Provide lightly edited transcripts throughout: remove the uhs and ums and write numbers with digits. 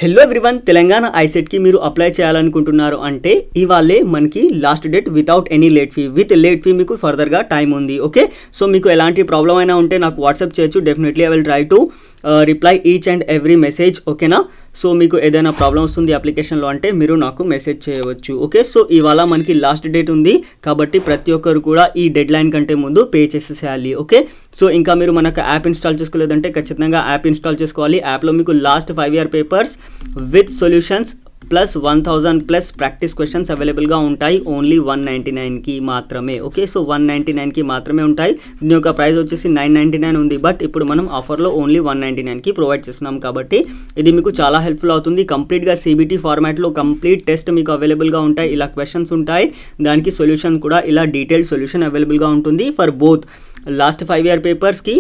hello everyone Telangana ICET కి మీరు apply చేయాలనుకుంటున్నారు అంటే ఇవాళే మనకి last date without any late fee with late fee మీకు ఫర్దర్ గా టైం ఉంది ఓకే సో మీకు ఎలాంటి ప్రాబ్లం అయినా ఉంటే నాకు వాట్సాప్ చేయొచ్చు definitely I will try to reply each and every message ఓకేనా సో మీకు ఏదైనా ప్రాబ్లం వస్తుంది అప్లికేషన్లో అంటే మీరు నాకు మెసేజ్ చేయవచ్చు ఓకే సో ఇవాళ మనకి లాస్ట్ డేట్ ఉంది కాబట్టి ప్రతి ఒక్కరు కూడా ఈ డెడ్ లైన్ కంటే ముందు పే చేసేసేయాలి ఓకే సో ఇంకా మీరు మనకు యాప్ ఇన్స్టాల్ చేసుకోలేదంటే ఖచ్చితంగా యాప్ ఇన్స్టాల్ చేసుకోవాలి యాప్లో మీకు last 5 year papers with solutions plus 1000 plus practice questions అవైలబుల్గా ఉంటాయి ఓన్లీ 199కి మాత్రమే ఓకే సో 199కి మాత్రమే ఉంటాయి దీని యొక్క ప్రైస్ వచ్చేసి 999 ఉంది బట్ ఇప్పుడు మనం ఆఫర్లో ఓన్లీ 199కి ప్రొవైడ్ చేస్తున్నాం కాబట్టి ఇది మీకు చాలా హెల్ప్ఫుల్ అవుతుంది కంప్లీట్గా CBT ఫార్మాట్లో కంప్లీట్ టెస్ట్ మీకు అవైలబుల్గా ఉంటాయి ఇలా క్వశ్చన్స్ ఉంటాయి దానికి సొల్యూషన్ కూడా ఇలా డీటెయిల్డ్ సొల్యూషన్ అవైలబుల్గా ఉంటుంది ఫర్ బోత్ లాస్ట్ 5 year పేపర్స్కి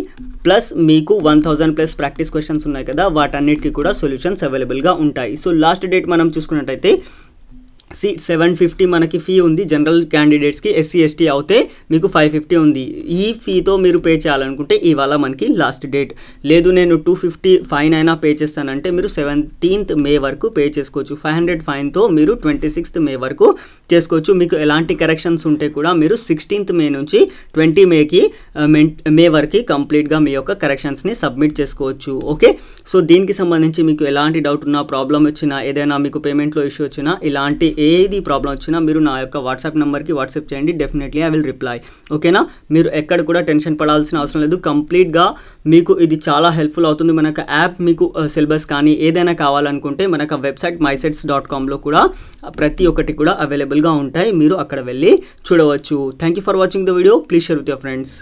ప్లస్ మీకు 1000 ప్లస్ ప్రాక్టీస్ క్వశ్చన్స్ ఉన్నాయి కదా వాటన్నిటికీ కూడా సొల్యూషన్స్ అవైలబుల్గా ఉంటాయి సో లాస్ట్ డేట్ మనం చూసుకున్నట్టయితే 750 మనకి ఫీ ఉంది జనరల్ క్యాండిడేట్స్కి SC ST అవుతే మీకు 550 ఉంది ఈ ఫీతో మీరు పే చేయాలనుకుంటే ఇవాళ మనకి లాస్ట్ డేట్ లేదు నేను 250 ఫైన్ అయినా పే చేస్తానంటే మీరు 17th మే వరకు పే చేసుకోవచ్చు 500 ఫైన్తో మీరు 26th మే వరకు చేసుకోవచ్చు మీకు ఎలాంటి కరెక్షన్స్ ఉంటే కూడా మీరు 16th మే నుంచి 20 మే వరకు కంప్లీట్గా మీ యొక్క కరెక్షన్స్ని సబ్మిట్ చేసుకోవచ్చు ఓకే సో దీనికి సంబంధించి మీకు ఎలాంటి డౌట్ ఉన్నా ప్రాబ్లం వచ్చినా ఏదైనా మీకు పేమెంట్లో ఇష్యూ వచ్చినా ఇలాంటి ఏది ప్రాబ్లం వచ్చినా మీరు నా యొక్క వాట్సాప్ నెంబర్కి వాట్సాప్ చేయండి డెఫినెట్లీ ఐ విల్ రిప్లై ఓకేనా మీరు ఎక్కడ కూడా టెన్షన్ పడాల్సిన అవసరం లేదు కంప్లీట్గా మీకు ఇది చాలా హెల్ప్ఫుల్ అవుతుంది మనకు యాప్ మీకు సిలబస్ కానీ ఏదైనా కావాలనుకుంటే మనకు వెబ్సైట్ mysets.comలో కూడా ప్రతి ఒక్కటి కూడా అవైలబుల్గా ఉంటాయి మీరు అక్కడ వెళ్ళి చూడవచ్చు thank you for watching the video please share with your friends